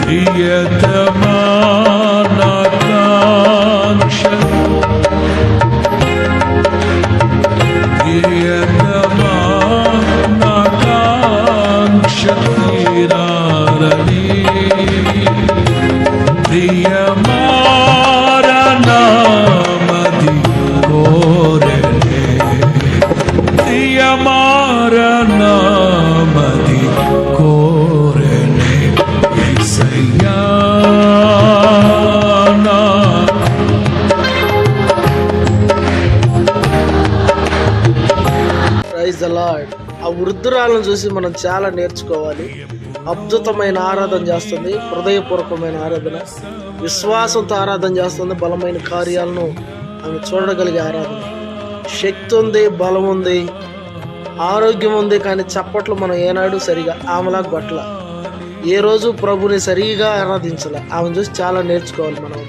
ప్రియతమా నా కాంక్ష ప్రియతమా నా కాంక్ష తీరాలని ప్రియమారనామది కోరనే ప్రియమారనామది కోరనే యేసయ్యా నా ప్రైజ్ ది లార్డ్. ఆ వృద్ధురాలను చూసి మనం చాలా నేర్చుకోవాలి. అద్భుతమైన ఆరాధన చేస్తుంది, హృదయపూర్వకమైన ఆరాధన, విశ్వాసంతో ఆరాధన చేస్తుంది. బలమైన కార్యాలను ఆమె చూడగలిగే ఆరాధన. శక్తి ఉంది, బలం ఉంది, ఆరోగ్యం ఉంది. కానీ చప్పట్లు మనం ఏనాడు సరిగా ఆమెలా కొట్ల, ఏ రోజు ప్రభుని సరిగా ఆరాధించాల. ఆమెను చూసి చాలా నేర్చుకోవాలి మనం.